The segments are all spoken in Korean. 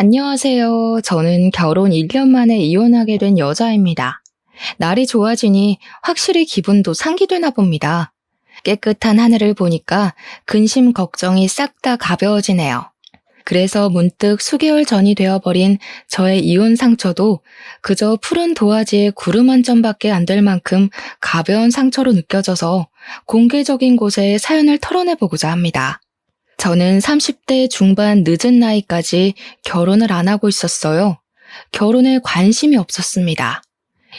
안녕하세요. 저는 결혼 1년 만에 이혼하게 된 여자입니다. 날이 좋아지니 확실히 기분도 상기되나 봅니다. 깨끗한 하늘을 보니까 근심 걱정이 싹 다 가벼워지네요. 그래서 문득 수개월 전이 되어버린 저의 이혼 상처도 그저 푸른 도화지에 구름 한 점밖에 안 될 만큼 가벼운 상처로 느껴져서 공개적인 곳에 사연을 털어내보고자 합니다. 저는 30대 중반 늦은 나이까지 결혼을 안 하고 있었어요. 결혼에 관심이 없었습니다.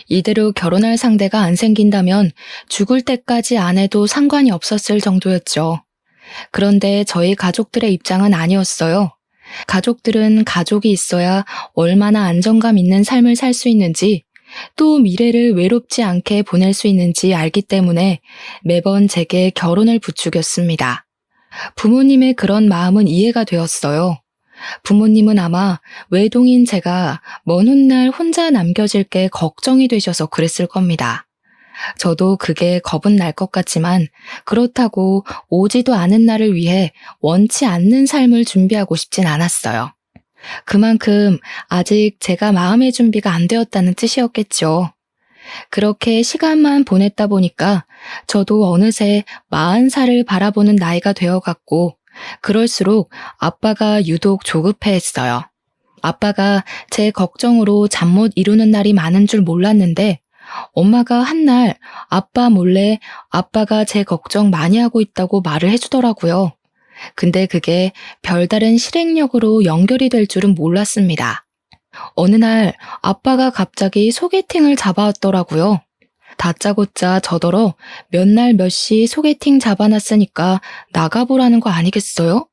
이대로 결혼할 상대가 안 생긴다면 죽을 때까지 안 해도 상관이 없었을 정도였죠. 그런데 저희 가족들의 입장은 아니었어요. 가족들은 가족이 있어야 얼마나 안정감 있는 삶을 살 수 있는지, 또 미래를 외롭지 않게 보낼 수 있는지 알기 때문에 매번 제게 결혼을 부추겼습니다. 부모님의 그런 마음은 이해가 되었어요. 부모님은 아마 외동인 제가 먼 훗날 혼자 남겨질 게 걱정이 되셔서 그랬을 겁니다. 저도 그게 겁은 날 것 같지만 그렇다고 오지도 않은 날을 위해 원치 않는 삶을 준비하고 싶진 않았어요. 그만큼 아직 제가 마음의 준비가 안 되었다는 뜻이었겠죠. 그렇게 시간만 보냈다 보니까 저도 어느새 40살을 바라보는 나이가 되어갔고, 그럴수록 아빠가 유독 조급해했어요. 아빠가 제 걱정으로 잠 못 이루는 날이 많은 줄 몰랐는데 엄마가 한날 아빠 몰래 아빠가 제 걱정 많이 하고 있다고 말을 해주더라고요. 근데 그게 별다른 실행력으로 연결이 될 줄은 몰랐습니다. 어느 날 아빠가 갑자기 소개팅을 잡아왔더라고요. 다짜고짜 저더러 몇 날 몇 시 소개팅 잡아놨으니까 나가보라는 거 아니겠어요?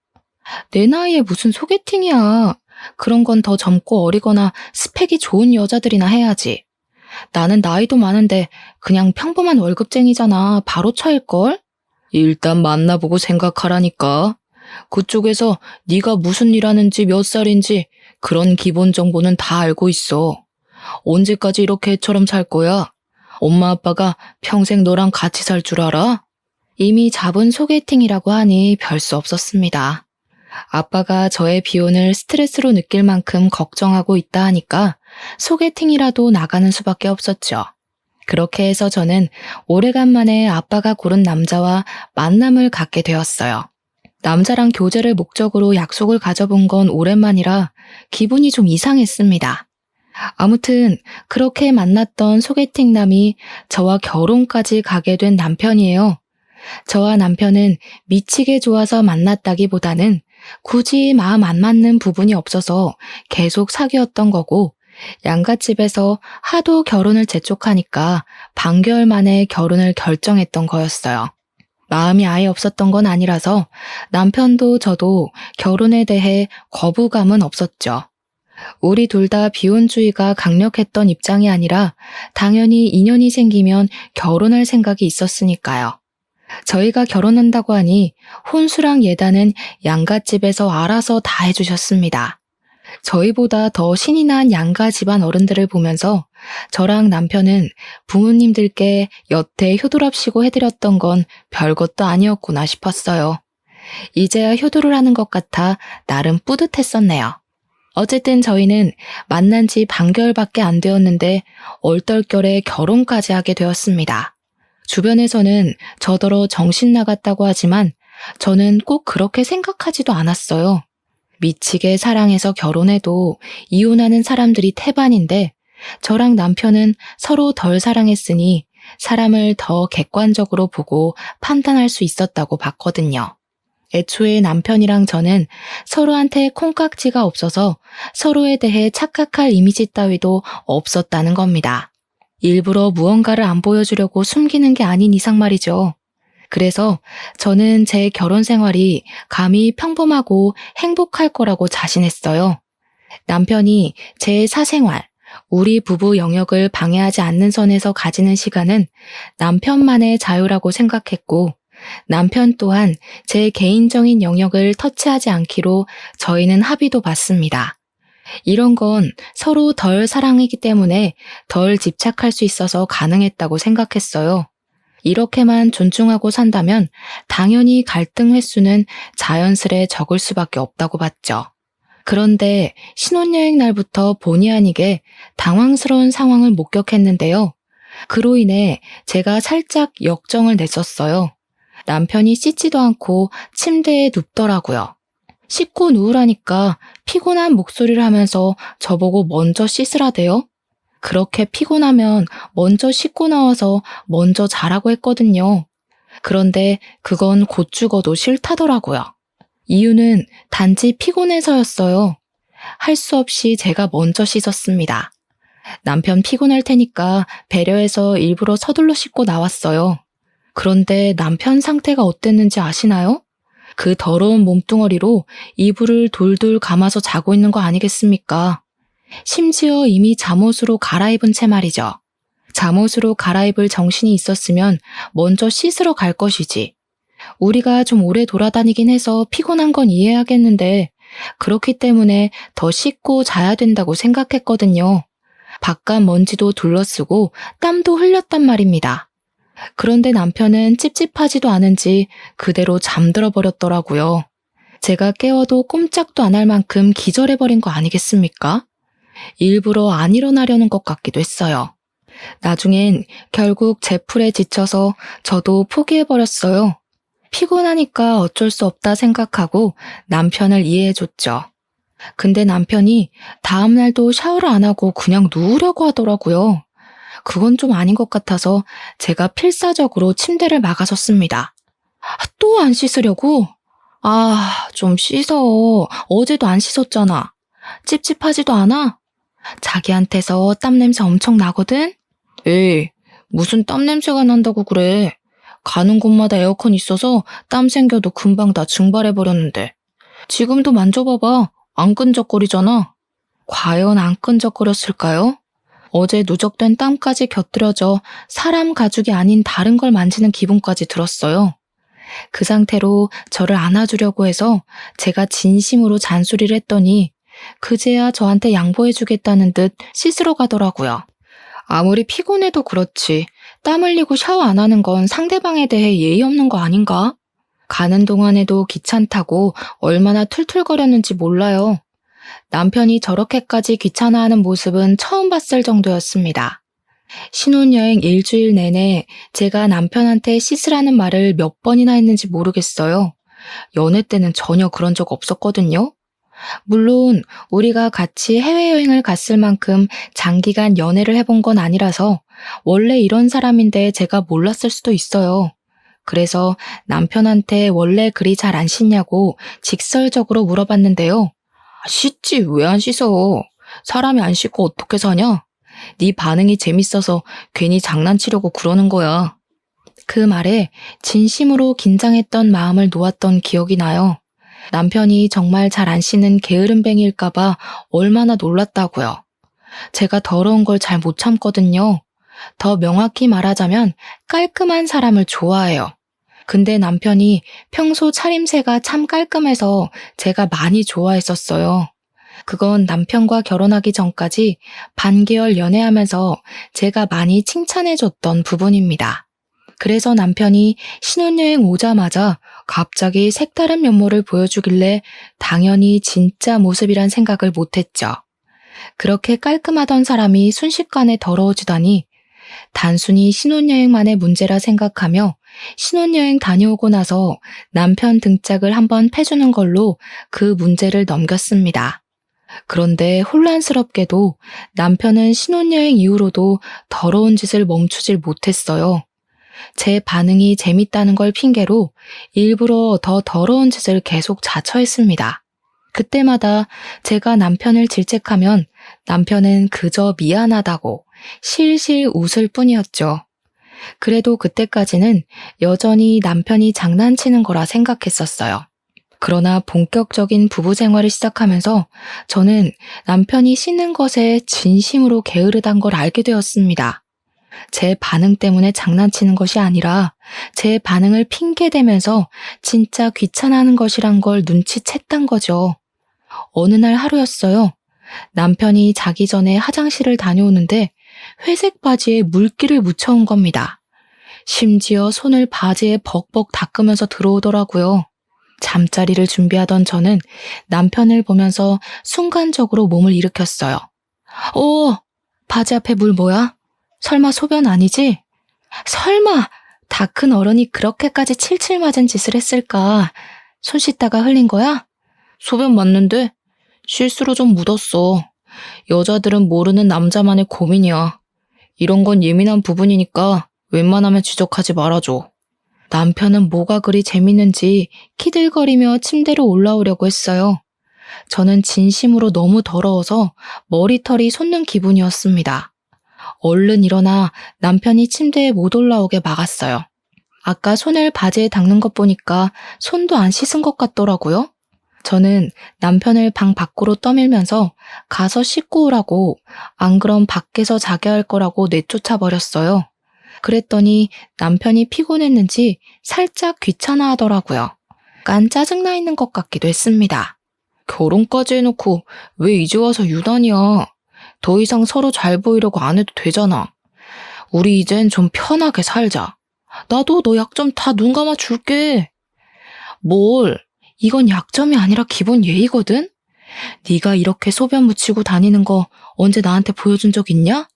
내 나이에 무슨 소개팅이야. 그런 건 더 젊고 어리거나 스펙이 좋은 여자들이나 해야지. 나는 나이도 많은데 그냥 평범한 월급쟁이잖아. 바로 차일걸? 일단 만나보고 생각하라니까. 그쪽에서 네가 무슨 일 하는지 몇 살인지 그런 기본 정보는 다 알고 있어. 언제까지 이렇게 애처럼 살 거야? 엄마 아빠가 평생 너랑 같이 살 줄 알아? 이미 잡은 소개팅이라고 하니 별 수 없었습니다. 아빠가 저의 비혼을 스트레스로 느낄 만큼 걱정하고 있다 하니까 소개팅이라도 나가는 수밖에 없었죠. 그렇게 해서 저는 오래간만에 아빠가 고른 남자와 만남을 갖게 되었어요. 남자랑 교제를 목적으로 약속을 가져본 건 오랜만이라 기분이 좀 이상했습니다. 아무튼 그렇게 만났던 소개팅남이 저와 결혼까지 가게 된 남편이에요. 저와 남편은 미치게 좋아서 만났다기보다는 굳이 마음 안 맞는 부분이 없어서 계속 사귀었던 거고, 양갓집에서 하도 결혼을 재촉하니까 반개월 만에 결혼을 결정했던 거였어요. 마음이 아예 없었던 건 아니라서 남편도 저도 결혼에 대해 거부감은 없었죠. 우리 둘 다 비혼주의가 강력했던 입장이 아니라 당연히 인연이 생기면 결혼할 생각이 있었으니까요. 저희가 결혼한다고 하니 혼수랑 예단은 양갓집에서 알아서 다 해주셨습니다. 저희보다 더 신이 난 양가 집안 어른들을 보면서 저랑 남편은 부모님들께 여태 효도랍시고 해드렸던 건 별것도 아니었구나 싶었어요. 이제야 효도를 하는 것 같아 나름 뿌듯했었네요. 어쨌든 저희는 만난 지 반개월밖에 안 되었는데 얼떨결에 결혼까지 하게 되었습니다. 주변에서는 저더러 정신 나갔다고 하지만 저는 꼭 그렇게 생각하지도 않았어요. 미치게 사랑해서 결혼해도 이혼하는 사람들이 태반인데 저랑 남편은 서로 덜 사랑했으니 사람을 더 객관적으로 보고 판단할 수 있었다고 봤거든요. 애초에 남편이랑 저는 서로한테 콩깍지가 없어서 서로에 대해 착각할 이미지 따위도 없었다는 겁니다. 일부러 무언가를 안 보여주려고 숨기는 게 아닌 이상 말이죠. 그래서 저는 제 결혼 생활이 감히 평범하고 행복할 거라고 자신했어요. 남편이 제 사생활, 우리 부부 영역을 방해하지 않는 선에서 가지는 시간은 남편만의 자유라고 생각했고, 남편 또한 제 개인적인 영역을 터치하지 않기로 저희는 합의도 봤습니다. 이런 건 서로 덜 사랑이기 때문에 덜 집착할 수 있어서 가능했다고 생각했어요. 이렇게만 존중하고 산다면 당연히 갈등 횟수는 자연스레 적을 수밖에 없다고 봤죠. 그런데 신혼여행 날부터 본의 아니게 당황스러운 상황을 목격했는데요. 그로 인해 제가 살짝 역정을 냈었어요. 남편이 씻지도 않고 침대에 눕더라고요. 씻고 누우라니까 피곤한 목소리를 하면서 저보고 먼저 씻으라대요. 그렇게 피곤하면 먼저 씻고 나와서 먼저 자라고 했거든요. 그런데 그건 곧 죽어도 싫다더라고요. 이유는 단지 피곤해서였어요. 할 수 없이 제가 먼저 씻었습니다. 남편 피곤할 테니까 배려해서 일부러 서둘러 씻고 나왔어요. 그런데 남편 상태가 어땠는지 아시나요? 그 더러운 몸뚱어리로 이불을 돌돌 감아서 자고 있는 거 아니겠습니까? 심지어 이미 잠옷으로 갈아입은 채 말이죠. 잠옷으로 갈아입을 정신이 있었으면 먼저 씻으러 갈 것이지. 우리가 좀 오래 돌아다니긴 해서 피곤한 건 이해하겠는데 그렇기 때문에 더 씻고 자야 된다고 생각했거든요. 바깥 먼지도 둘러쓰고 땀도 흘렸단 말입니다. 그런데 남편은 찝찝하지도 않은지 그대로 잠들어 버렸더라고요. 제가 깨워도 꼼짝도 안 할 만큼 기절해버린 거 아니겠습니까? 일부러 안 일어나려는 것 같기도 했어요. 나중엔 결국 제풀에 지쳐서 저도 포기해버렸어요. 피곤하니까 어쩔 수 없다 생각하고 남편을 이해해줬죠. 근데 남편이 다음날도 샤워를 안 하고 그냥 누우려고 하더라고요. 그건 좀 아닌 것 같아서 제가 필사적으로 침대를 막아섰습니다. 또 안 씻으려고? 좀 씻어. 어제도 안 씻었잖아. 찝찝하지도 않아? 자기한테서 땀냄새 엄청 나거든? 에이, 무슨 땀냄새가 난다고 그래. 가는 곳마다 에어컨 있어서 땀 생겨도 금방 다 증발해버렸는데. 지금도 만져봐봐. 안 끈적거리잖아. 과연 안 끈적거렸을까요? 어제 누적된 땀까지 곁들여져 사람 가죽이 아닌 다른 걸 만지는 기분까지 들었어요. 그 상태로 저를 안아주려고 해서 제가 진심으로 잔소리를 했더니 그제야 저한테 양보해주겠다는 듯 씻으러 가더라고요. 아무리 피곤해도 그렇지 땀 흘리고 샤워 안 하는 건 상대방에 대해 예의 없는 거 아닌가? 가는 동안에도 귀찮다고 얼마나 툴툴거렸는지 몰라요. 남편이 저렇게까지 귀찮아하는 모습은 처음 봤을 정도였습니다. 신혼여행 일주일 내내 제가 남편한테 씻으라는 말을 몇 번이나 했는지 모르겠어요. 연애 때는 전혀 그런 적 없었거든요. 물론 우리가 같이 해외여행을 갔을 만큼 장기간 연애를 해본 건 아니라서 원래 이런 사람인데 제가 몰랐을 수도 있어요. 그래서 남편한테 원래 그리 잘 안 씻냐고 직설적으로 물어봤는데요. 씻지 왜 안 씻어? 사람이 안 씻고 어떻게 사냐? 네 반응이 재밌어서 괜히 장난치려고 그러는 거야. 그 말에 진심으로 긴장했던 마음을 놓았던 기억이 나요. 남편이 정말 잘 안 씻는 게으름뱅이일까봐 얼마나 놀랐다고요. 제가 더러운 걸 잘 못 참거든요. 더 명확히 말하자면 깔끔한 사람을 좋아해요. 근데 남편이 평소 차림새가 참 깔끔해서 제가 많이 좋아했었어요. 그건 남편과 결혼하기 전까지 반개월 연애하면서 제가 많이 칭찬해줬던 부분입니다. 그래서 남편이 신혼여행 오자마자 갑자기 색다른 면모를 보여주길래 당연히 진짜 모습이란 생각을 못했죠. 그렇게 깔끔하던 사람이 순식간에 더러워지다니 단순히 신혼여행만의 문제라 생각하며 신혼여행 다녀오고 나서 남편 등짝을 한번 패주는 걸로 그 문제를 넘겼습니다. 그런데 혼란스럽게도 남편은 신혼여행 이후로도 더러운 짓을 멈추질 못했어요. 제 반응이 재밌다는 걸 핑계로 일부러 더 더러운 짓을 계속 자처했습니다. 그때마다 제가 남편을 질책하면 남편은 그저 미안하다고 실실 웃을 뿐이었죠. 그래도 그때까지는 여전히 남편이 장난치는 거라 생각했었어요. 그러나 본격적인 부부 생활을 시작하면서 저는 남편이 씻는 것에 진심으로 게으르단 걸 알게 되었습니다. 제 반응 때문에 장난치는 것이 아니라 제 반응을 핑계대면서 진짜 귀찮아하는 것이란 걸 눈치챘단 거죠. 어느 날 하루였어요. 남편이 자기 전에 화장실을 다녀오는데 회색 바지에 물기를 묻혀온 겁니다. 심지어 손을 바지에 벅벅 닦으면서 들어오더라고요. 잠자리를 준비하던 저는 남편을 보면서 순간적으로 몸을 일으켰어요. 바지 앞에 물 뭐야? 설마 소변 아니지? 설마 다 큰 어른이 그렇게까지 칠칠 맞은 짓을 했을까? 손 씻다가 흘린 거야? 소변 맞는데? 실수로 좀 묻었어. 여자들은 모르는 남자만의 고민이야. 이런 건 예민한 부분이니까 웬만하면 지적하지 말아줘. 남편은 뭐가 그리 재밌는지 키들거리며 침대로 올라오려고 했어요. 저는 진심으로 너무 더러워서 머리털이 솟는 기분이었습니다. 얼른 일어나 남편이 침대에 못 올라오게 막았어요. 아까 손을 바지에 닦는 것 보니까 손도 안 씻은 것 같더라고요. 저는 남편을 방 밖으로 떠밀면서 가서 씻고 오라고, 안 그럼 밖에서 자게 할 거라고 내쫓아 버렸어요. 그랬더니 남편이 피곤했는지 살짝 귀찮아 하더라고요. 약간 짜증나 있는 것 같기도 했습니다. 결혼까지 해놓고 왜 이제 와서 유난이야. 더 이상 서로 잘 보이려고 안 해도 되잖아. 우리 이젠 좀 편하게 살자. 나도 너 약점 다 눈 감아 줄게. 뭘? 이건 약점이 아니라 기본 예의거든? 네가 이렇게 소변 묻히고 다니는 거 언제 나한테 보여준 적 있냐?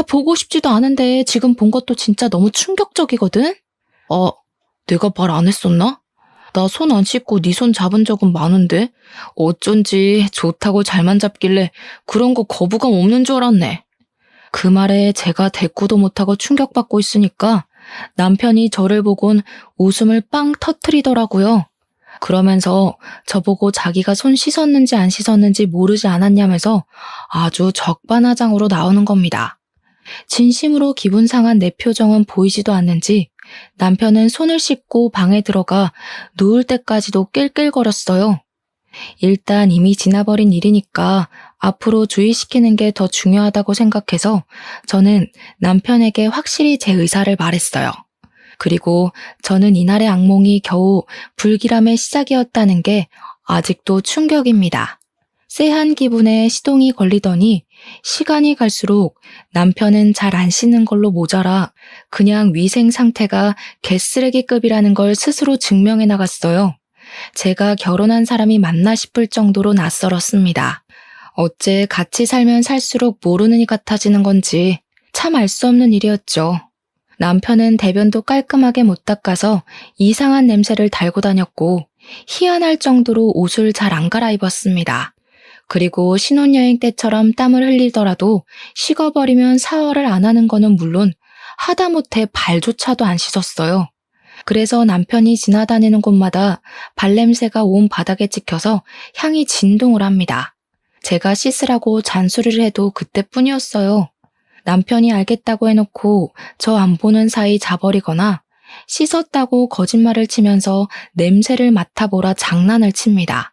보고 싶지도 않은데 지금 본 것도 진짜 너무 충격적이거든? 내가 말 안 했었나? 나 손 안 씻고 네 손 잡은 적은 많은데 어쩐지 좋다고 잘만 잡길래 그런 거 거부감 없는 줄 알았네. 그 말에 제가 대꾸도 못하고 충격받고 있으니까 남편이 저를 보곤 웃음을 빵 터트리더라고요. 그러면서 저보고 자기가 손 씻었는지 안 씻었는지 모르지 않았냐면서 아주 적반하장으로 나오는 겁니다. 진심으로 기분 상한 내 표정은 보이지도 않는지 남편은 손을 씻고 방에 들어가 누울 때까지도 낄낄거렸어요. 일단 이미 지나버린 일이니까 앞으로 주의시키는 게 더 중요하다고 생각해서 저는 남편에게 확실히 제 의사를 말했어요. 그리고 저는 이날의 악몽이 겨우 불길함의 시작이었다는 게 아직도 충격입니다. 쎄한 기분에 시동이 걸리더니 시간이 갈수록 남편은 잘 안 씻는 걸로 모자라 그냥 위생 상태가 개쓰레기급이라는 걸 스스로 증명해 나갔어요. 제가 결혼한 사람이 맞나 싶을 정도로 낯설었습니다. 어째 같이 살면 살수록 모르는 이 같아지는 건지 참 알 수 없는 일이었죠. 남편은 대변도 깔끔하게 못 닦아서 이상한 냄새를 달고 다녔고 희한할 정도로 옷을 잘 안 갈아입었습니다. 그리고 신혼여행 때처럼 땀을 흘리더라도 식어버리면 샤워를 안 하는 거는 물론 하다못해 발조차도 안 씻었어요. 그래서 남편이 지나다니는 곳마다 발냄새가 온 바닥에 찍혀서 향이 진동을 합니다. 제가 씻으라고 잔소리를 해도 그때뿐이었어요. 남편이 알겠다고 해놓고 저 안 보는 사이 자버리거나 씻었다고 거짓말을 치면서 냄새를 맡아보라 장난을 칩니다.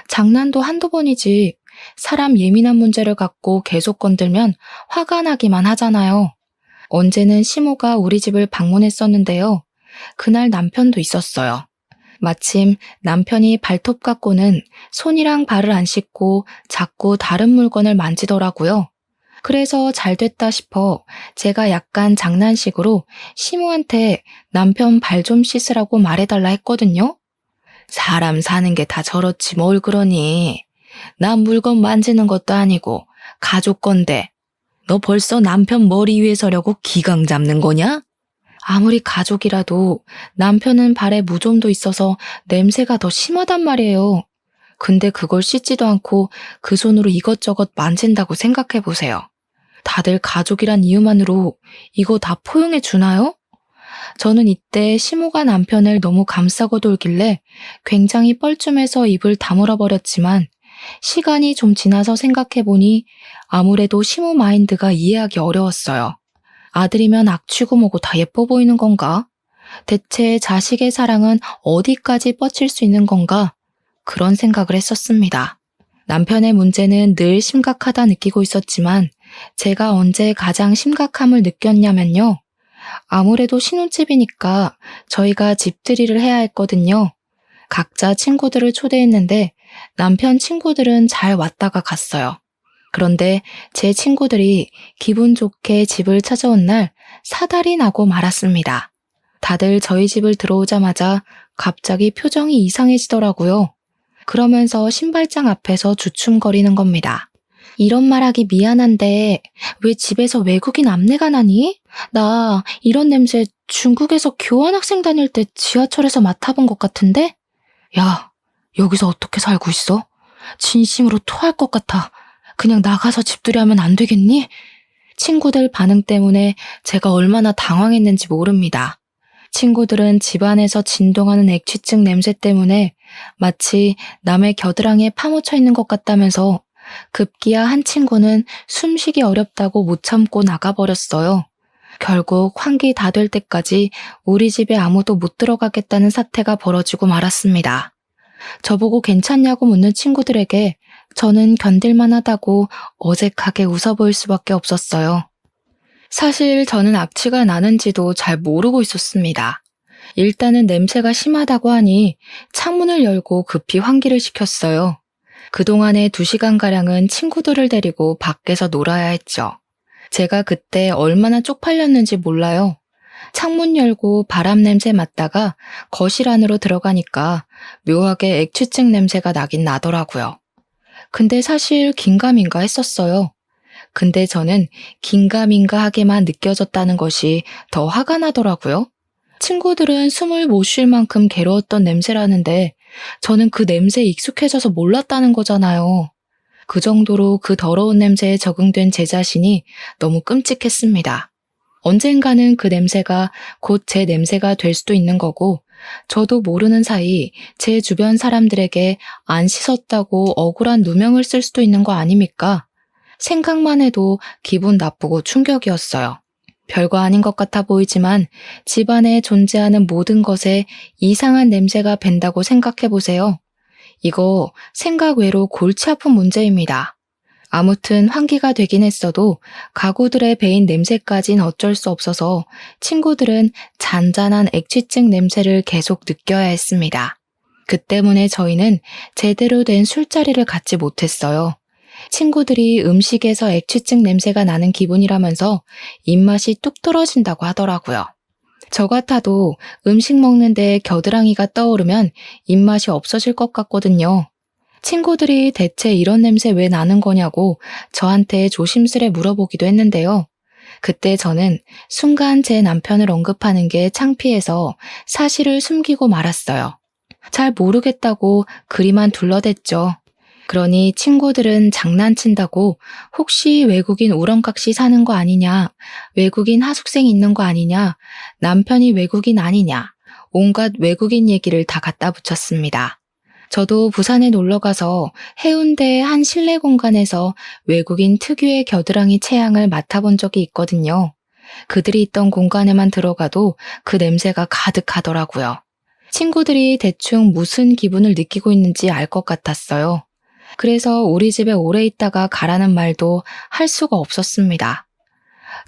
장난도 한두 번이지 사람 예민한 문제를 갖고 계속 건들면 화가 나기만 하잖아요. 언제는 시모가 우리 집을 방문했었는데요. 그날 남편도 있었어요. 마침 남편이 발톱 갖고는 손이랑 발을 안 씻고 자꾸 다른 물건을 만지더라고요. 그래서 잘 됐다 싶어 제가 약간 장난식으로 시모한테 남편 발 좀 씻으라고 말해달라 했거든요. 사람 사는 게 다 저렇지 뭘 그러니. 나 물건 만지는 것도 아니고 가족 건데 너 벌써 남편 머리 위에 서려고 기강 잡는 거냐? 아무리 가족이라도 남편은 발에 무좀도 있어서 냄새가 더 심하단 말이에요. 근데 그걸 씻지도 않고 그 손으로 이것저것 만진다고 생각해보세요. 다들 가족이란 이유만으로 이거 다 포용해 주나요? 저는 이때 시모가 남편을 너무 감싸고 돌길래 굉장히 뻘쭘해서 입을 다물어 버렸지만 시간이 좀 지나서 생각해보니 아무래도 시모 마인드가 이해하기 어려웠어요. 아들이면 악취고 뭐고 다 예뻐 보이는 건가? 대체 자식의 사랑은 어디까지 뻗칠 수 있는 건가? 그런 생각을 했었습니다. 남편의 문제는 늘 심각하다 느끼고 있었지만 제가 언제 가장 심각함을 느꼈냐면요. 아무래도 신혼집이니까 저희가 집들이를 해야 했거든요. 각자 친구들을 초대했는데 남편 친구들은 잘 왔다가 갔어요. 그런데 제 친구들이 기분 좋게 집을 찾아온 날 사달이 나고 말았습니다. 다들 저희 집을 들어오자마자 갑자기 표정이 이상해지더라고요. 그러면서 신발장 앞에서 주춤거리는 겁니다. 이런 말하기 미안한데 왜 집에서 외국인 암내가 나니? 나 이런 냄새 중국에서 교환학생 다닐 때 지하철에서 맡아본 것 같은데? 야, 여기서 어떻게 살고 있어? 진심으로 토할 것 같아. 그냥 나가서 집들이 하면 안 되겠니? 친구들 반응 때문에 제가 얼마나 당황했는지 모릅니다. 친구들은 집안에서 진동하는 액취증 냄새 때문에 마치 남의 겨드랑이에 파묻혀 있는 것 같다면서 급기야 한 친구는 숨쉬기 어렵다고 못 참고 나가버렸어요. 결국 환기 다 될 때까지 우리 집에 아무도 못 들어가겠다는 사태가 벌어지고 말았습니다. 저보고 괜찮냐고 묻는 친구들에게 저는 견딜만 하다고 어색하게 웃어 보일 수밖에 없었어요. 사실 저는 악취가 나는지도 잘 모르고 있었습니다. 일단은 냄새가 심하다고 하니 창문을 열고 급히 환기를 시켰어요. 그동안의 2시간가량은 친구들을 데리고 밖에서 놀아야 했죠. 제가 그때 얼마나 쪽팔렸는지 몰라요. 창문 열고 바람 냄새 맡다가 거실 안으로 들어가니까 묘하게 액취증 냄새가 나긴 나더라고요. 근데 사실 긴가민가 했었어요. 근데 저는 긴가민가 하게만 느껴졌다는 것이 더 화가 나더라고요. 친구들은 숨을 못 쉴 만큼 괴로웠던 냄새라는데 저는 그 냄새에 익숙해져서 몰랐다는 거잖아요. 그 정도로 그 더러운 냄새에 적응된 제 자신이 너무 끔찍했습니다. 언젠가는 그 냄새가 곧 제 냄새가 될 수도 있는 거고 저도 모르는 사이 제 주변 사람들에게 안 씻었다고 억울한 누명을 쓸 수도 있는 거 아닙니까? 생각만 해도 기분 나쁘고 충격이었어요. 별거 아닌 것 같아 보이지만 집안에 존재하는 모든 것에 이상한 냄새가 밴다고 생각해 보세요. 이거 생각 외로 골치 아픈 문제입니다. 아무튼 환기가 되긴 했어도 가구들의 배인 냄새까진 어쩔 수 없어서 친구들은 잔잔한 액취증 냄새를 계속 느껴야 했습니다. 그 때문에 저희는 제대로 된 술자리를 갖지 못했어요. 친구들이 음식에서 액취증 냄새가 나는 기분이라면서 입맛이 뚝 떨어진다고 하더라고요. 저 같아도 음식 먹는데 겨드랑이가 떠오르면 입맛이 없어질 것 같거든요. 친구들이 대체 이런 냄새 왜 나는 거냐고 저한테 조심스레 물어보기도 했는데요. 그때 저는 순간 제 남편을 언급하는 게 창피해서 사실을 숨기고 말았어요. 잘 모르겠다고 그리만 둘러댔죠. 그러니 친구들은 장난친다고 혹시 외국인 우렁각시 사는 거 아니냐, 외국인 하숙생 있는 거 아니냐, 남편이 외국인 아니냐, 온갖 외국인 얘기를 다 갖다 붙였습니다. 저도 부산에 놀러가서 해운대의 한 실내 공간에서 외국인 특유의 겨드랑이 체향을 맡아본 적이 있거든요. 그들이 있던 공간에만 들어가도 그 냄새가 가득하더라고요. 친구들이 대충 무슨 기분을 느끼고 있는지 알 것 같았어요. 그래서 우리 집에 오래 있다가 가라는 말도 할 수가 없었습니다.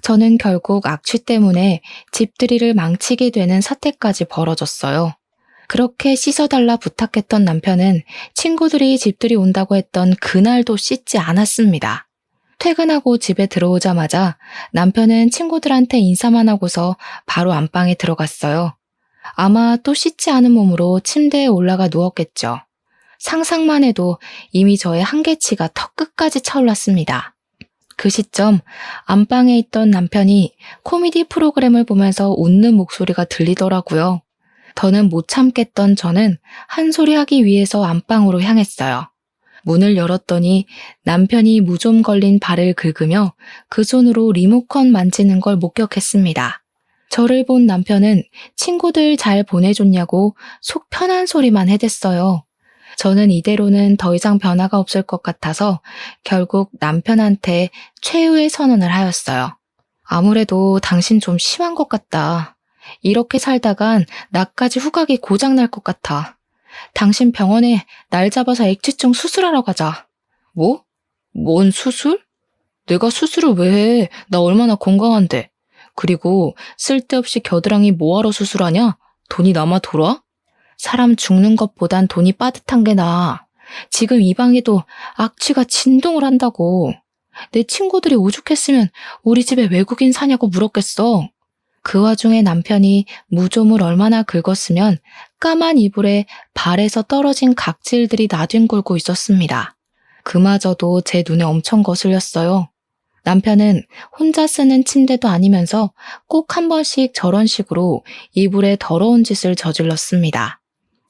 저는 결국 악취 때문에 집들이를 망치게 되는 사태까지 벌어졌어요. 그렇게 씻어달라 부탁했던 남편은 친구들이 집들이 온다고 했던 그날도 씻지 않았습니다. 퇴근하고 집에 들어오자마자 남편은 친구들한테 인사만 하고서 바로 안방에 들어갔어요. 아마 또 씻지 않은 몸으로 침대에 올라가 누웠겠죠. 상상만 해도 이미 저의 한계치가 턱 끝까지 차올랐습니다. 그 시점 안방에 있던 남편이 코미디 프로그램을 보면서 웃는 목소리가 들리더라고요. 더는 못 참겠던 저는 한 소리 하기 위해서 안방으로 향했어요. 문을 열었더니 남편이 무좀 걸린 발을 긁으며 그 손으로 리모컨 만지는 걸 목격했습니다. 저를 본 남편은 친구들 잘 보내줬냐고 속 편한 소리만 해댔어요. 저는 이대로는 더 이상 변화가 없을 것 같아서 결국 남편한테 최후의 선언을 하였어요. 아무래도 당신 좀 심한 것 같다. 이렇게 살다간 나까지 후각이 고장날 것 같아. 당신 병원에 날 잡아서 액취증 수술하러 가자. 뭐? 뭔 수술? 내가 수술을 왜 해? 나 얼마나 건강한데. 그리고 쓸데없이 겨드랑이 뭐하러 수술하냐? 돈이 남아 돌아? 사람 죽는 것보단 돈이 빠듯한 게 나아. 지금 이 방에도 악취가 진동을 한다고. 내 친구들이 오죽했으면 우리 집에 외국인 사냐고 물었겠어. 그 와중에 남편이 무좀을 얼마나 긁었으면 까만 이불에 발에서 떨어진 각질들이 나뒹굴고 있었습니다. 그마저도 제 눈에 엄청 거슬렸어요. 남편은 혼자 쓰는 침대도 아니면서 꼭 한 번씩 저런 식으로 이불에 더러운 짓을 저질렀습니다.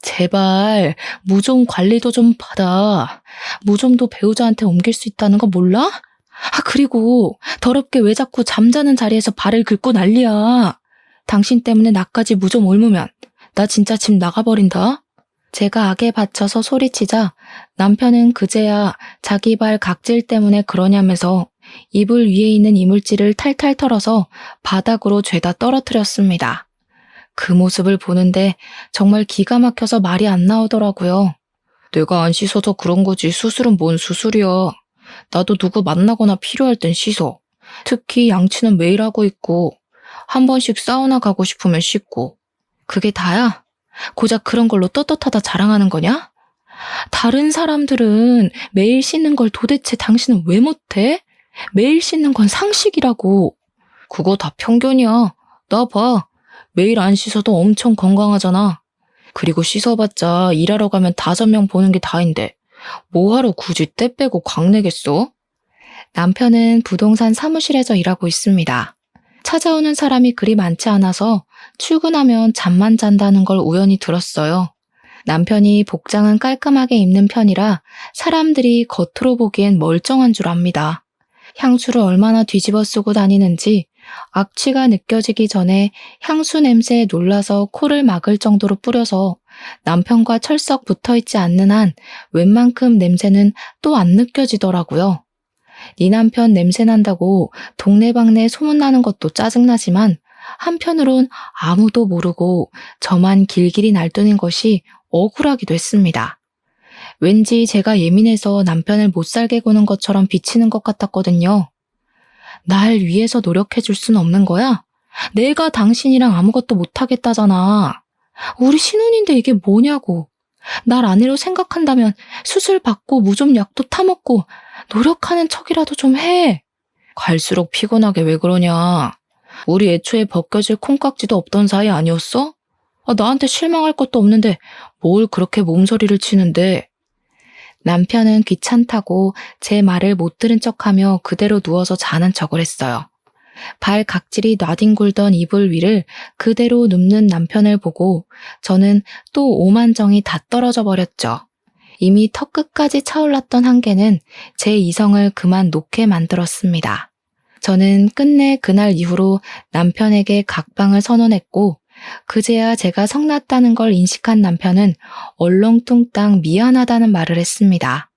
제발 무좀 관리도 좀 받아. 무좀도 배우자한테 옮길 수 있다는 거 몰라? 그리고 더럽게 왜 자꾸 잠자는 자리에서 발을 긁고 난리야. 당신 때문에 나까지 무좀 옮으면 나 진짜 집 나가버린다. 제가 악에 받쳐서 소리치자 남편은 그제야 자기 발 각질 때문에 그러냐면서 이불 위에 있는 이물질을 탈탈 털어서 바닥으로 죄다 떨어뜨렸습니다. 그 모습을 보는데 정말 기가 막혀서 말이 안 나오더라고요. 내가 안 씻어서 그런 거지 수술은 뭔 수술이야. 나도 누구 만나거나 필요할 땐 씻어. 특히 양치는 매일 하고 있고 한 번씩 사우나 가고 싶으면 씻고. 그게 다야? 고작 그런 걸로 떳떳하다 자랑하는 거냐? 다른 사람들은 매일 씻는 걸 도대체 당신은 왜 못해? 매일 씻는 건 상식이라고. 그거 다 편견이야. 나 봐. 매일 안 씻어도 엄청 건강하잖아. 그리고 씻어봤자 일하러 가면 5명 보는 게 다인데 뭐하러 굳이 때 빼고 광내겠어? 남편은 부동산 사무실에서 일하고 있습니다. 찾아오는 사람이 그리 많지 않아서 출근하면 잠만 잔다는 걸 우연히 들었어요. 남편이 복장은 깔끔하게 입는 편이라 사람들이 겉으로 보기엔 멀쩡한 줄 압니다. 향수를 얼마나 뒤집어 쓰고 다니는지 악취가 느껴지기 전에 향수 냄새에 놀라서 코를 막을 정도로 뿌려서 남편과 철썩 붙어있지 않는 한 웬만큼 냄새는 또 안 느껴지더라고요. 네 남편 냄새 난다고 동네방네 소문나는 것도 짜증나지만 한편으론 아무도 모르고 저만 길길이 날뛰는 것이 억울하기도 했습니다. 왠지 제가 예민해서 남편을 못 살게 구는 것처럼 비치는 것 같았거든요. 날 위해서 노력해줄 순 없는 거야? 내가 당신이랑 아무것도 못하겠다잖아. 우리 신혼인데 이게 뭐냐고. 날 아내로 생각한다면 수술 받고 무좀 약도 타먹고 노력하는 척이라도 좀 해. 갈수록 피곤하게 왜 그러냐. 우리 애초에 벗겨질 콩깍지도 없던 사이 아니었어? 나한테 실망할 것도 없는데 뭘 그렇게 몸서리를 치는데. 남편은 귀찮다고 제 말을 못 들은 척하며 그대로 누워서 자는 척을 했어요. 발 각질이 나뒹굴던 이불 위를 그대로 눕는 남편을 보고 저는 또 오만정이 다 떨어져 버렸죠. 이미 턱끝까지 차올랐던 한계는 제 이성을 그만 놓게 만들었습니다. 저는 끝내 그날 이후로 남편에게 각방을 선언했고 그제야 제가 성났다는 걸 인식한 남편은 얼렁뚱땅 미안하다는 말을 했습니다.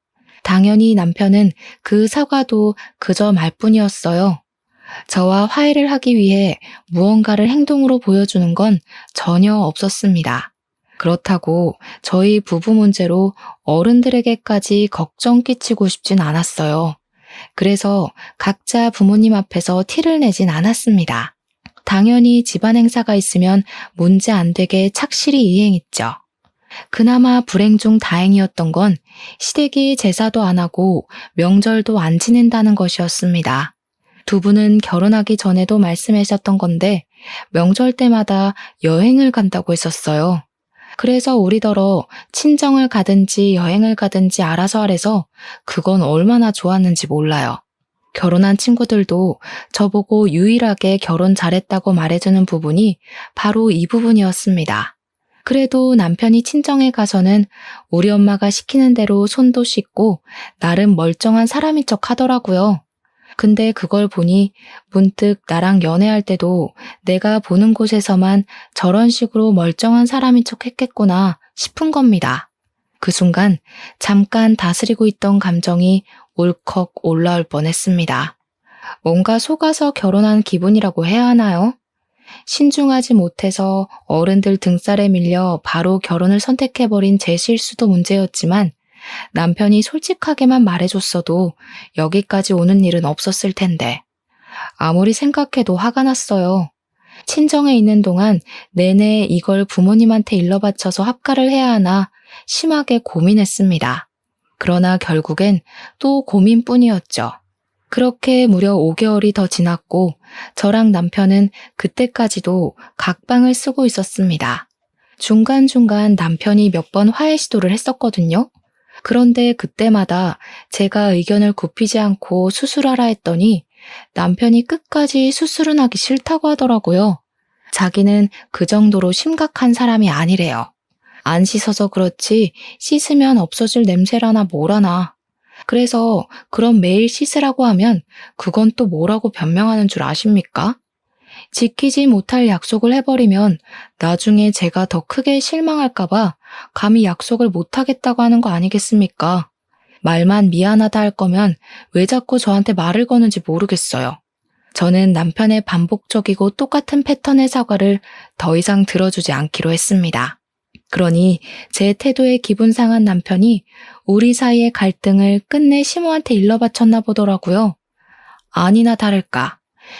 당연히 남편은 그 사과도 그저 말뿐이었어요. 저와 화해를 하기 위해 무언가를 행동으로 보여주는 건 전혀 없었습니다. 그렇다고 저희 부부 문제로 어른들에게까지 걱정 끼치고 싶진 않았어요. 그래서 각자 부모님 앞에서 티를 내진 않았습니다. 당연히 집안 행사가 있으면 문제 안 되게 착실히 이행했죠. 그나마 불행 중 다행이었던 건 시댁이 제사도 안 하고 명절도 안 지낸다는 것이었습니다. 두 분은 결혼하기 전에도 말씀하셨던 건데 명절 때마다 여행을 간다고 했었어요. 그래서 우리더러 친정을 가든지 여행을 가든지 알아서 하래서 그건 얼마나 좋았는지 몰라요. 결혼한 친구들도 저보고 유일하게 결혼 잘했다고 말해주는 부분이 바로 이 부분이었습니다. 그래도 남편이 친정에 가서는 우리 엄마가 시키는 대로 손도 씻고 나름 멀쩡한 사람인 척 하더라고요. 근데 그걸 보니 문득 나랑 연애할 때도 내가 보는 곳에서만 저런 식으로 멀쩡한 사람인 척 했겠구나 싶은 겁니다. 그 순간 잠깐 다스리고 있던 감정이 울컥 올라올 뻔했습니다. 뭔가 속아서 결혼한 기분이라고 해야 하나요? 신중하지 못해서 어른들 등살에 밀려 바로 결혼을 선택해버린 제 실수도 문제였지만 남편이 솔직하게만 말해줬어도 여기까지 오는 일은 없었을 텐데 아무리 생각해도 화가 났어요. 친정에 있는 동안 내내 이걸 부모님한테 일러바쳐서 합가를 해야 하나 심하게 고민했습니다. 그러나 결국엔 또 고민뿐이었죠. 그렇게 무려 5개월이 더 지났고 저랑 남편은 그때까지도 각방을 쓰고 있었습니다. 중간중간 남편이 몇 번 화해 시도를 했었거든요. 그런데 그때마다 제가 의견을 굽히지 않고 수술하라 했더니 남편이 끝까지 수술은 하기 싫다고 하더라고요. 자기는 그 정도로 심각한 사람이 아니래요. 안 씻어서 그렇지 씻으면 없어질 냄새라나 뭐라나. 그래서 그럼 매일 씻으라고 하면 그건 또 뭐라고 변명하는 줄 아십니까? 지키지 못할 약속을 해버리면 나중에 제가 더 크게 실망할까봐 감히 약속을 못하겠다고 하는 거 아니겠습니까? 말만 미안하다 할 거면 왜 자꾸 저한테 말을 거는지 모르겠어요. 저는 남편의 반복적이고 똑같은 패턴의 사과를 더 이상 들어주지 않기로 했습니다. 그러니 제 태도에 기분 상한 남편이 우리 사이의 갈등을 끝내 시모한테 일러바쳤나 보더라고요. 아니나 다를까.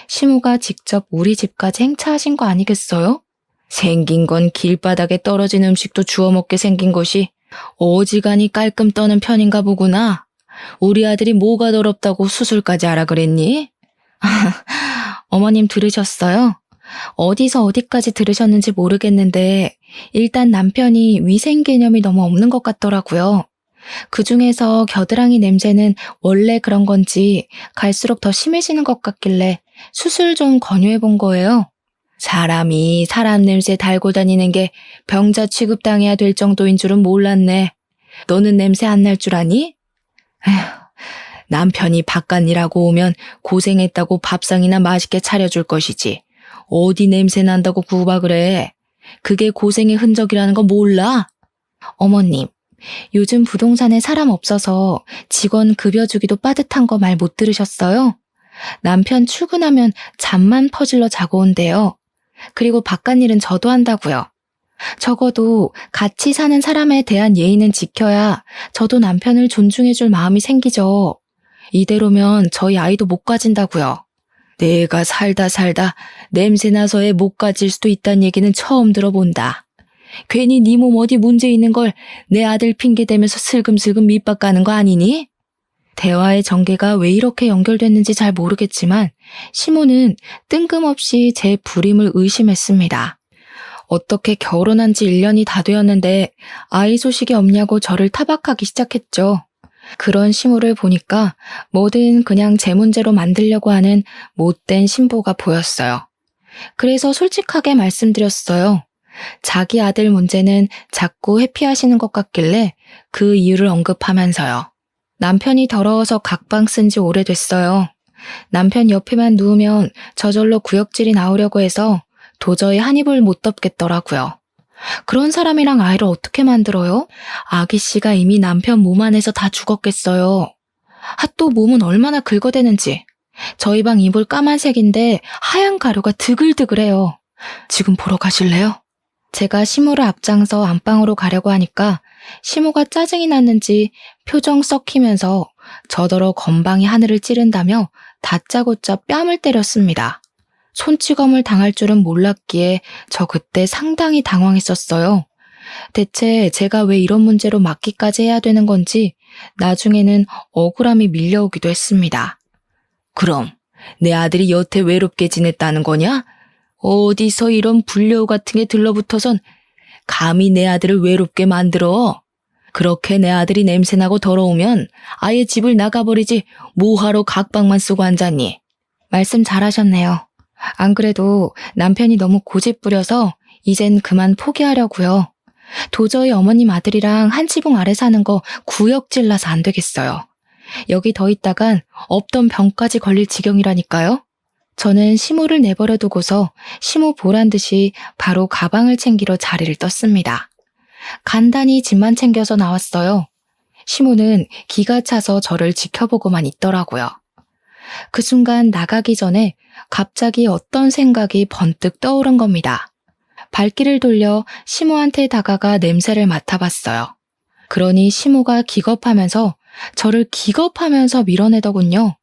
시모가 직접 우리 집까지 행차하신 거 아니겠어요? 생긴 건 길바닥에 떨어진 음식도 주워 먹게 생긴 것이 어지간히 깔끔 떠는 편인가 보구나. 우리 아들이 뭐가 더럽다고 수술까지 하라 그랬니? 어머님 들으셨어요? 어디서 어디까지 들으셨는지 모르겠는데 일단 남편이 위생 개념이 너무 없는 것 같더라고요. 그중에서 겨드랑이 냄새는 원래 그런 건지 갈수록 더 심해지는 것 같길래 수술 좀 권유해 본 거예요. 사람이 사람 냄새 달고 다니는 게 병자 취급당해야 될 정도인 줄은 몰랐네. 너는 냄새 안 날 줄 아니? 에휴, 남편이 바깥 일하고 오면 고생했다고 밥상이나 맛있게 차려줄 것이지. 어디 냄새 난다고 구박을 해. 그게 고생의 흔적이라는 거 몰라? 어머님, 요즘 부동산에 사람 없어서 직원 급여 주기도 빠듯한 거 말 못 들으셨어요? 남편 출근하면 잠만 퍼질러 자고 온대요. 그리고 바깥 일은 저도 한다고요. 적어도 같이 사는 사람에 대한 예의는 지켜야 저도 남편을 존중해줄 마음이 생기죠. 이대로면 저희 아이도 못 가진다고요. 내가 살다 냄새나서 애 못 가질 수도 있다는 얘기는 처음 들어본다. 괜히 네 몸 어디 문제 있는 걸 내 아들 핑계대면서 슬금슬금 밑밥 가는 거 아니니? 대화의 전개가 왜 이렇게 연결됐는지 잘 모르겠지만 시모는 뜬금없이 제 불임을 의심했습니다. 어떻게 결혼한 지 1년이 다 되었는데 아이 소식이 없냐고 저를 타박하기 시작했죠. 그런 시모를 보니까 뭐든 그냥 제 문제로 만들려고 하는 못된 신부가 보였어요. 그래서 솔직하게 말씀드렸어요. 자기 아들 문제는 자꾸 회피하시는 것 같길래 그 이유를 언급하면서요. 남편이 더러워서 각방 쓴 지 오래됐어요. 남편 옆에만 누우면 저절로 구역질이 나오려고 해서 도저히 한 입을 못 덮겠더라고요. 그런 사람이랑 아이를 어떻게 만들어요? 아기 씨가 이미 남편 몸 안에서 다 죽었겠어요. 또 몸은 얼마나 긁어대는지. 저희 방 이불 까만색인데 하얀 가루가 드글드글해요. 지금 보러 가실래요? 제가 시모를 앞장서 안방으로 가려고 하니까 시모가 짜증이 났는지 표정 썩히면서 저더러 건방이 하늘을 찌른다며 다짜고짜 뺨을 때렸습니다. 손찌검을 당할 줄은 몰랐기에 저 그때 상당히 당황했었어요. 대체 제가 왜 이런 문제로 맞기까지 해야 되는 건지 나중에는 억울함이 밀려오기도 했습니다. 그럼 내 아들이 여태 외롭게 지냈다는 거냐? 어디서 이런 불려우 같은 게 들러붙어선 감히 내 아들을 외롭게 만들어? 그렇게 내 아들이 냄새나고 더러우면 아예 집을 나가버리지 뭐하러 각방만 쓰고 앉았니? 말씀 잘하셨네요. 안 그래도 남편이 너무 고집부려서 이젠 그만 포기하려고요. 도저히 어머님 아들이랑 한 지붕 아래 사는 거 구역질 나서 안 되겠어요. 여기 더 있다간 없던 병까지 걸릴 지경이라니까요. 저는 시모를 내버려 두고서 시모 보란 듯이 바로 가방을 챙기러 자리를 떴습니다. 간단히 짐만 챙겨서 나왔어요. 시모는 기가 차서 저를 지켜보고만 있더라고요. 그 순간 나가기 전에 갑자기 어떤 생각이 번뜩 떠오른 겁니다. 발길을 돌려 시모한테 다가가 냄새를 맡아봤어요. 그러니 시모가 기겁하면서 저를 기겁하면서 밀어내더군요.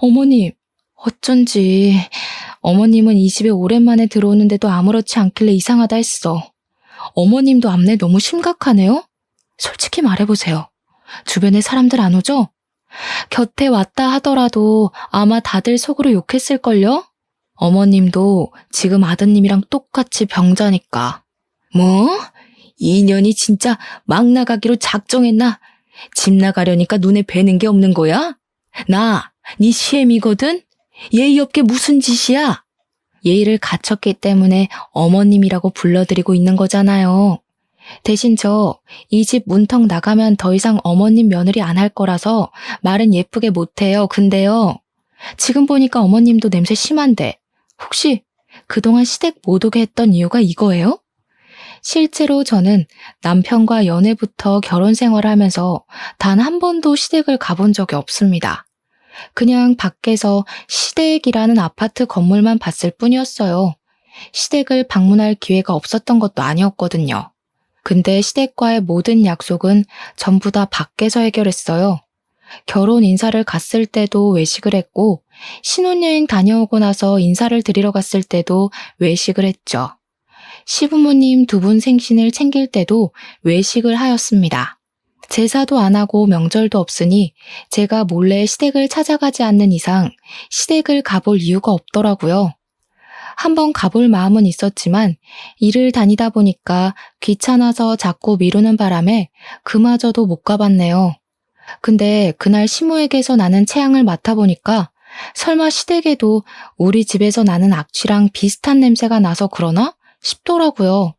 어머님, 어쩐지 어머님은 이 집에 오랜만에 들어오는데도 아무렇지 않길래 이상하다 했어. 어머님도 암내 너무 심각하네요? 솔직히 말해보세요. 주변에 사람들 안 오죠? 곁에 왔다 하더라도 아마 다들 속으로 욕했을걸요? 어머님도 지금 아드님이랑 똑같이 병자니까. 뭐? 이 년이 진짜 막 나가기로 작정했나? 집 나가려니까 눈에 뵈는 게 없는 거야? 네 시엠이거든? 예의 없게 무슨 짓이야? 예의를 갖췄기 때문에 어머님이라고 불러드리고 있는 거잖아요. 대신 이 집 문턱 나가면 더 이상 어머님 며느리 안 할 거라서 말은 예쁘게 못해요. 근데요, 지금 보니까 어머님도 냄새 심한데 혹시 그동안 시댁 못 오게 했던 이유가 이거예요? 실제로 저는 남편과 연애부터 결혼 생활을 하면서 단 한 번도 시댁을 가본 적이 없습니다. 그냥 밖에서 시댁이라는 아파트 건물만 봤을 뿐이었어요. 시댁을 방문할 기회가 없었던 것도 아니었거든요. 근데 시댁과의 모든 약속은 전부 다 밖에서 해결했어요. 결혼 인사를 갔을 때도 외식을 했고, 신혼여행 다녀오고 나서 인사를 드리러 갔을 때도 외식을 했죠. 시부모님 두 분 생신을 챙길 때도 외식을 하였습니다. 제사도 안 하고 명절도 없으니 제가 몰래 시댁을 찾아가지 않는 이상 시댁을 가볼 이유가 없더라고요. 한번 가볼 마음은 있었지만 일을 다니다 보니까 귀찮아서 자꾸 미루는 바람에 그마저도 못 가봤네요. 근데 그날 시모에게서 나는 체향을 맡아보니까 설마 시댁에도 우리 집에서 나는 악취랑 비슷한 냄새가 나서 그러나 싶더라고요.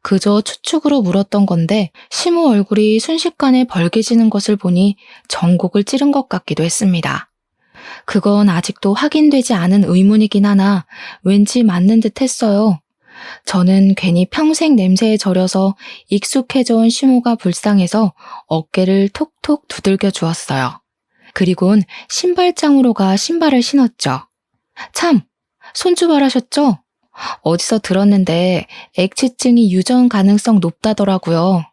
그저 추측으로 물었던 건데 시모 얼굴이 순식간에 벌개지는 것을 보니 전곡을 찌른 것 같기도 했습니다. 그건 아직도 확인되지 않은 의문이긴 하나 왠지 맞는 듯 했어요. 저는 괜히 평생 냄새에 절여서 익숙해져 온 시모가 불쌍해서 어깨를 톡톡 두들겨 주었어요. 그리곤 신발장으로 가 신발을 신었죠. 참, 손주발하셨죠? 어디서 들었는데 액취증이 유전 가능성 높다더라고요.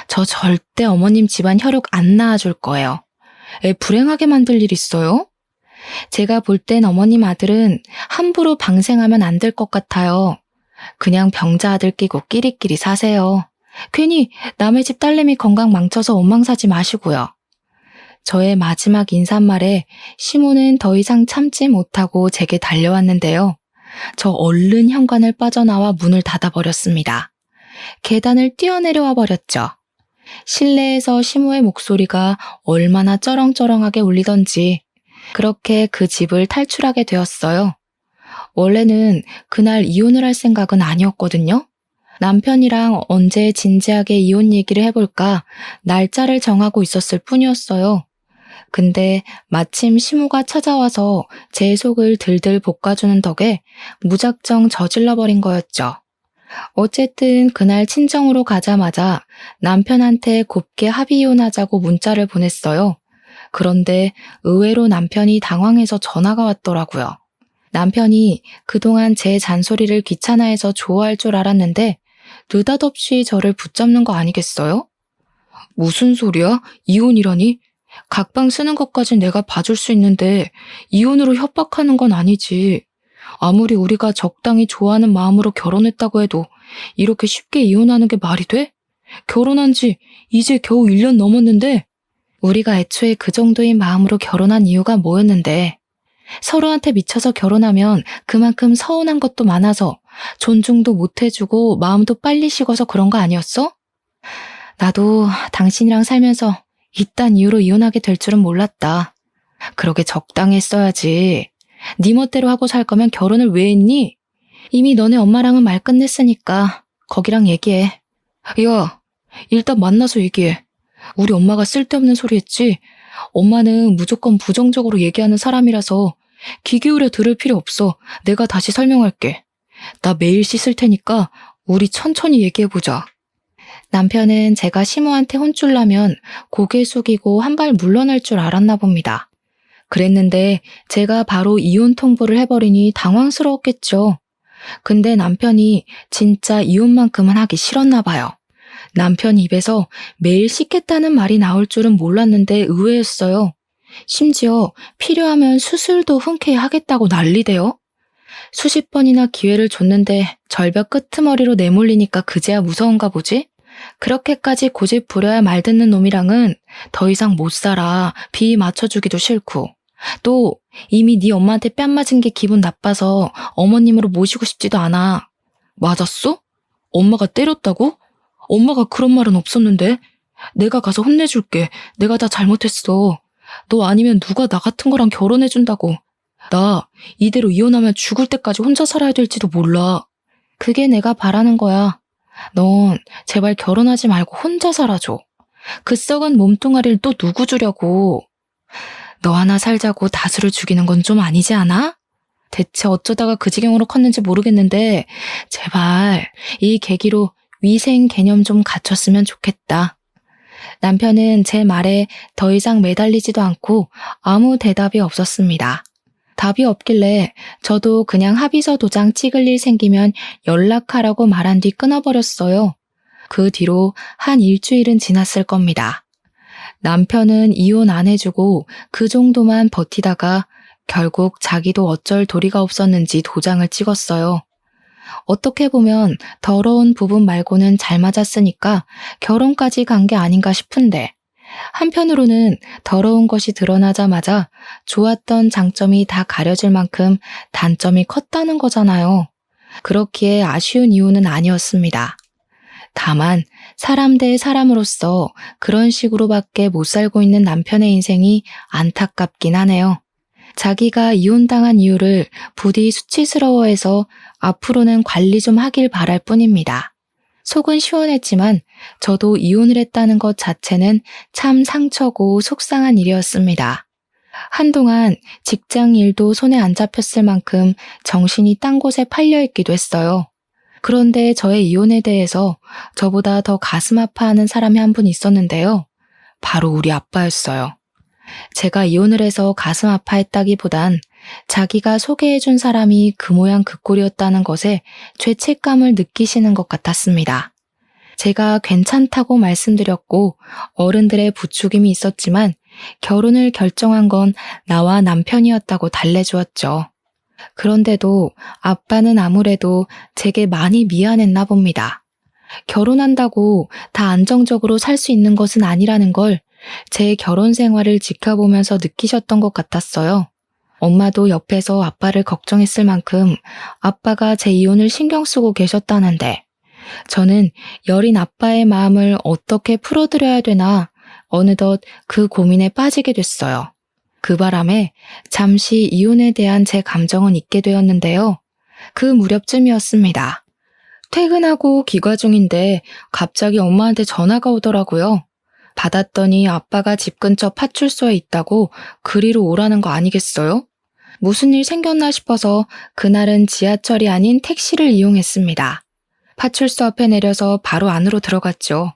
저 절대 어머님 집안 혈육 안 낳아줄 거예요. 애 불행하게 만들 일 있어요? 제가 볼 땐 어머님 아들은 함부로 방생하면 안 될 것 같아요. 그냥 병자 아들 끼고 끼리끼리 사세요. 괜히 남의 집 딸내미 건강 망쳐서 원망사지 마시고요. 저의 마지막 인사말에 시모는 더 이상 참지 못하고 제게 달려왔는데요. 저 얼른 현관을 빠져나와 문을 닫아버렸습니다. 계단을 뛰어내려와 버렸죠. 실내에서 시모의 목소리가 얼마나 쩌렁쩌렁하게 울리던지 그렇게 그 집을 탈출하게 되었어요. 원래는 그날 이혼을 할 생각은 아니었거든요. 남편이랑 언제 진지하게 이혼 얘기를 해볼까 날짜를 정하고 있었을 뿐이었어요. 근데 마침 시모가 찾아와서 제 속을 들들 볶아주는 덕에 무작정 저질러버린 거였죠. 어쨌든 그날 친정으로 가자마자 남편한테 곱게 합의 이혼하자고 문자를 보냈어요. 그런데 의외로 남편이 당황해서 전화가 왔더라고요. 남편이 그동안 제 잔소리를 귀찮아해서 좋아할 줄 알았는데 느닷없이 저를 붙잡는 거 아니겠어요? 무슨 소리야? 이혼이라니? 각방 쓰는 것까진 내가 봐줄 수 있는데 이혼으로 협박하는 건 아니지. 아무리 우리가 적당히 좋아하는 마음으로 결혼했다고 해도 이렇게 쉽게 이혼하는 게 말이 돼? 결혼한 지 이제 겨우 1년 넘었는데 우리가 애초에 그 정도의 마음으로 결혼한 이유가 뭐였는데 서로한테 미쳐서 결혼하면 그만큼 서운한 것도 많아서 존중도 못 해주고 마음도 빨리 식어서 그런 거 아니었어? 나도 당신이랑 살면서 이딴 이유로 이혼하게 될 줄은 몰랐다. 그러게 적당히 했어야지. 네 멋대로 하고 살 거면 결혼을 왜 했니? 이미 너네 엄마랑은 말 끝냈으니까 거기랑 얘기해. 야, 일단 만나서 얘기해. 우리 엄마가 쓸데없는 소리 했지? 엄마는 무조건 부정적으로 얘기하는 사람이라서 귀 기울여 들을 필요 없어. 내가 다시 설명할게. 나 매일 씻을 테니까 우리 천천히 얘기해보자. 남편은 제가 시모한테 혼쭐 나면 고개 숙이고 한 발 물러날 줄 알았나 봅니다. 그랬는데 제가 바로 이혼 통보를 해버리니 당황스러웠겠죠. 근데 남편이 진짜 이혼만큼은 하기 싫었나 봐요. 남편 입에서 매일 씻겠다는 말이 나올 줄은 몰랐는데 의외였어요. 심지어 필요하면 수술도 흔쾌히 하겠다고 난리대요. 수십 번이나 기회를 줬는데 절벽 끄트머리로 내몰리니까 그제야 무서운가 보지? 그렇게까지 고집 부려야 말 듣는 놈이랑은 더 이상 못 살아. 비 맞춰주기도 싫고. 또 이미 네 엄마한테 뺨 맞은 게 기분 나빠서 어머님으로 모시고 싶지도 않아. 맞았어? 엄마가 때렸다고? 엄마가 그런 말은 없었는데. 내가 가서 혼내줄게. 내가 다 잘못했어. 너 아니면 누가 나 같은 거랑 결혼해준다고. 나 이대로 이혼하면 죽을 때까지 혼자 살아야 될지도 몰라. 그게 내가 바라는 거야. 넌 제발 결혼하지 말고 혼자 살아줘. 그 썩은 몸뚱아리를 또 누구 주려고. 너 하나 살자고 다수를 죽이는 건 좀 아니지 않아? 대체 어쩌다가 그 지경으로 컸는지 모르겠는데 제발 이 계기로 위생 개념 좀 갖췄으면 좋겠다. 남편은 제 말에 더 이상 매달리지도 않고 아무 대답이 없었습니다. 답이 없길래 저도 그냥 합의서 도장 찍을 일 생기면 연락하라고 말한 뒤 끊어버렸어요. 그 뒤로 한 일주일은 지났을 겁니다. 남편은 이혼 안 해주고 그 정도만 버티다가 결국 자기도 어쩔 도리가 없었는지 도장을 찍었어요. 어떻게 보면 더러운 부분 말고는 잘 맞았으니까 결혼까지 간 게 아닌가 싶은데 한편으로는 더러운 것이 드러나자마자 좋았던 장점이 다 가려질 만큼 단점이 컸다는 거잖아요. 그렇기에 아쉬운 이유는 아니었습니다. 다만 사람 대 사람으로서 그런 식으로밖에 못 살고 있는 남편의 인생이 안타깝긴 하네요. 자기가 이혼당한 이유를 부디 수치스러워해서 앞으로는 관리 좀 하길 바랄 뿐입니다. 속은 시원했지만 저도 이혼을 했다는 것 자체는 참 상처고 속상한 일이었습니다. 한동안 직장 일도 손에 안 잡혔을 만큼 정신이 딴 곳에 팔려있기도 했어요. 그런데 저의 이혼에 대해서 저보다 더 가슴 아파하는 사람이 한 분 있었는데요. 바로 우리 아빠였어요. 제가 이혼을 해서 가슴 아파했다기보단 자기가 소개해준 사람이 그 모양 그 꼴이었다는 것에 죄책감을 느끼시는 것 같았습니다. 제가 괜찮다고 말씀드렸고 어른들의 부추김이 있었지만 결혼을 결정한 건 나와 남편이었다고 달래주었죠. 그런데도 아빠는 아무래도 제게 많이 미안했나 봅니다. 결혼한다고 다 안정적으로 살 수 있는 것은 아니라는 걸 제 결혼 생활을 지켜보면서 느끼셨던 것 같았어요. 엄마도 옆에서 아빠를 걱정했을 만큼 아빠가 제 이혼을 신경 쓰고 계셨다는데 저는 여린 아빠의 마음을 어떻게 풀어드려야 되나 어느덧 그 고민에 빠지게 됐어요. 그 바람에 잠시 이혼에 대한 제 감정은 잊게 되었는데요. 그 무렵쯤이었습니다. 퇴근하고 귀가 중인데 갑자기 엄마한테 전화가 오더라고요. 받았더니 아빠가 집 근처 파출소에 있다고 그리로 오라는 거 아니겠어요? 무슨 일 생겼나 싶어서 그날은 지하철이 아닌 택시를 이용했습니다. 파출소 앞에 내려서 바로 안으로 들어갔죠.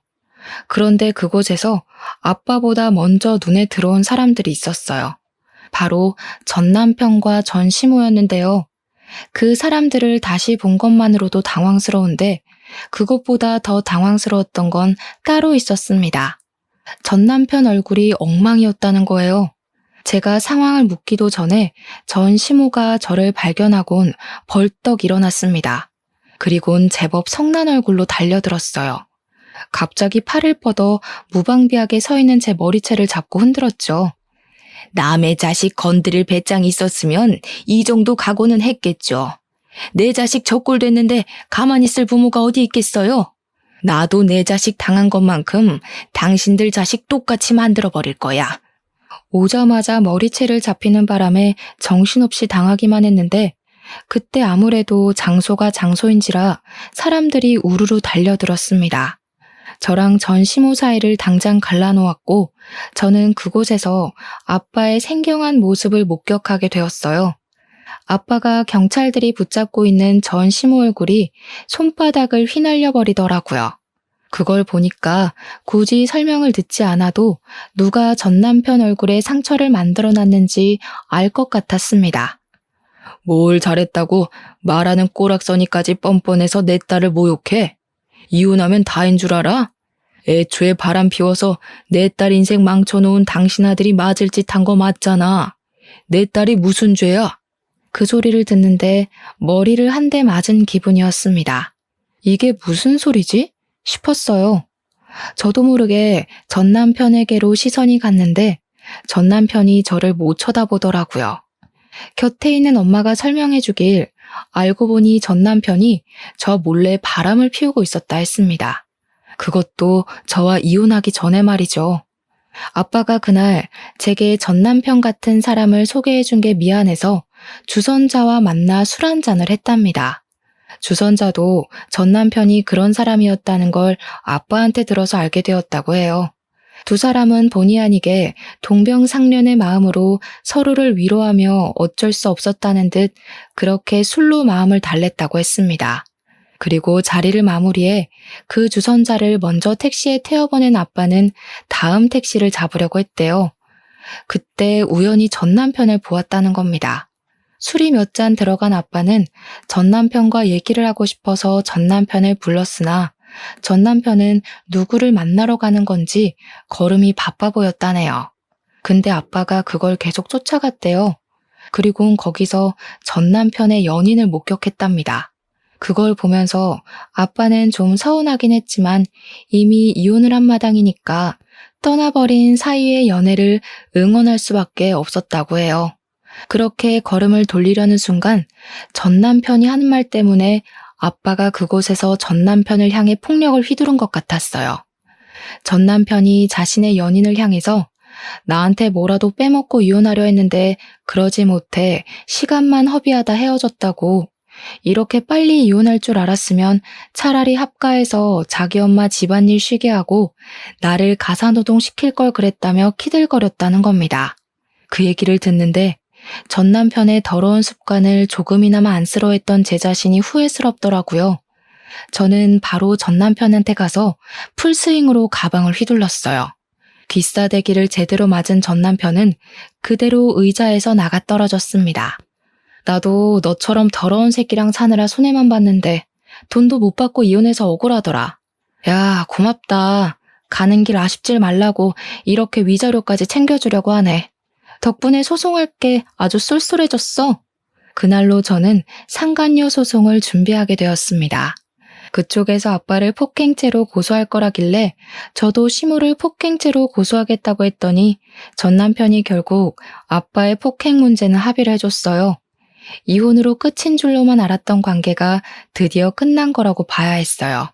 그런데 그곳에서 아빠보다 먼저 눈에 들어온 사람들이 있었어요. 바로 전 남편과 전 시모였는데요. 그 사람들을 다시 본 것만으로도 당황스러운데 그것보다 더 당황스러웠던 건 따로 있었습니다. 전 남편 얼굴이 엉망이었다는 거예요. 제가 상황을 묻기도 전에 전 시모가 저를 발견하곤 벌떡 일어났습니다. 그리곤 제법 성난 얼굴로 달려들었어요. 갑자기 팔을 뻗어 무방비하게 서 있는 제 머리채를 잡고 흔들었죠. 남의 자식 건드릴 배짱이 있었으면 이 정도 각오는 했겠죠. 내 자식 저꼴 됐는데 가만히 있을 부모가 어디 있겠어요? 나도 내 자식 당한 것만큼 당신들 자식 똑같이 만들어버릴 거야. 오자마자 머리채를 잡히는 바람에 정신없이 당하기만 했는데 그때 아무래도 장소가 장소인지라 사람들이 우르르 달려들었습니다. 저랑 전 시모 사이를 당장 갈라놓았고 저는 그곳에서 아빠의 생경한 모습을 목격하게 되었어요. 아빠가 경찰들이 붙잡고 있는 전 시모 얼굴이 손바닥을 휘날려 버리더라고요. 그걸 보니까 굳이 설명을 듣지 않아도 누가 전 남편 얼굴에 상처를 만들어놨는지 알 것 같았습니다. 뭘 잘했다고 말하는 꼬락서니까지 뻔뻔해서 내 딸을 모욕해? 이혼하면 다인 줄 알아? 애초에 바람 피워서 내 딸 인생 망쳐놓은 당신 아들이 맞을 짓 한 거 맞잖아. 내 딸이 무슨 죄야? 그 소리를 듣는데 머리를 한 대 맞은 기분이었습니다. 이게 무슨 소리지? 싶었어요. 저도 모르게 전 남편에게로 시선이 갔는데 전 남편이 저를 못 쳐다보더라고요. 곁에 있는 엄마가 설명해 주길 알고 보니 전 남편이 저 몰래 바람을 피우고 있었다 했습니다. 그것도 저와 이혼하기 전에 말이죠. 아빠가 그날 제게 전 남편 같은 사람을 소개해 준 게 미안해서 주선자와 만나 술 한잔을 했답니다. 주선자도 전 남편이 그런 사람이었다는 걸 아빠한테 들어서 알게 되었다고 해요. 두 사람은 본의 아니게 동병상련의 마음으로 서로를 위로하며 어쩔 수 없었다는 듯 그렇게 술로 마음을 달랬다고 했습니다. 그리고 자리를 마무리해 그 주선자를 먼저 택시에 태워보낸 아빠는 다음 택시를 잡으려고 했대요. 그때 우연히 전 남편을 보았다는 겁니다. 술이 몇 잔 들어간 아빠는 전 남편과 얘기를 하고 싶어서 전 남편을 불렀으나 전 남편은 누구를 만나러 가는 건지 걸음이 바빠 보였다네요. 근데 아빠가 그걸 계속 쫓아갔대요. 그리고 거기서 전 남편의 연인을 목격했답니다. 그걸 보면서 아빠는 좀 서운하긴 했지만 이미 이혼을 한 마당이니까 떠나버린 사이의 연애를 응원할 수밖에 없었다고 해요. 그렇게 걸음을 돌리려는 순간 전 남편이 한 말 때문에 아빠가 그곳에서 전 남편을 향해 폭력을 휘두른 것 같았어요. 전 남편이 자신의 연인을 향해서 나한테 뭐라도 빼먹고 이혼하려 했는데 그러지 못해 시간만 허비하다 헤어졌다고, 이렇게 빨리 이혼할 줄 알았으면 차라리 합가해서 자기 엄마 집안일 쉬게 하고 나를 가사노동 시킬 걸 그랬다며 키들거렸다는 겁니다. 그 얘기를 듣는데 전 남편의 더러운 습관을 조금이나마 안쓰러워했던 제 자신이 후회스럽더라고요. 저는 바로 전 남편한테 가서 풀스윙으로 가방을 휘둘렀어요. 귀싸대기를 제대로 맞은 전 남편은 그대로 의자에서 나가 떨어졌습니다. 나도 너처럼 더러운 새끼랑 사느라 손해만 봤는데 돈도 못 받고 이혼해서 억울하더라. 야, 고맙다. 가는 길 아쉽질 말라고 이렇게 위자료까지 챙겨주려고 하네. 덕분에 소송할 게 아주 쏠쏠해졌어. 그날로 저는 상간녀 소송을 준비하게 되었습니다. 그쪽에서 아빠를 폭행죄로 고소할 거라길래 저도 시모를 폭행죄로 고소하겠다고 했더니 전 남편이 결국 아빠의 폭행 문제는 합의를 해줬어요. 이혼으로 끝인 줄로만 알았던 관계가 드디어 끝난 거라고 봐야 했어요.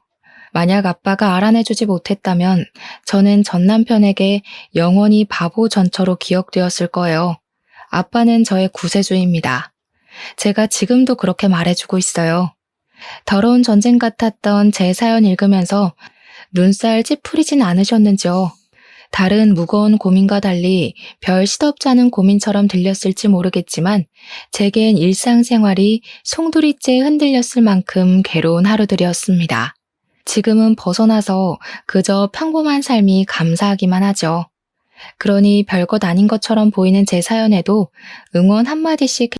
만약 아빠가 알아내주지 못했다면 저는 전 남편에게 영원히 바보 전처로 기억되었을 거예요. 아빠는 저의 구세주입니다. 제가 지금도 그렇게 말해주고 있어요. 더러운 전쟁 같았던 제 사연 읽으면서 눈살 찌푸리진 않으셨는지요? 다른 무거운 고민과 달리 별 시덥지 않은 고민처럼 들렸을지 모르겠지만 제겐 일상생활이 송두리째 흔들렸을 만큼 괴로운 하루들이었습니다. 지금은 벗어나서 그저 평범한 삶이 감사하기만 하죠. 그러니 별것 아닌 것처럼 보이는 제 사연에도 응원 한마디씩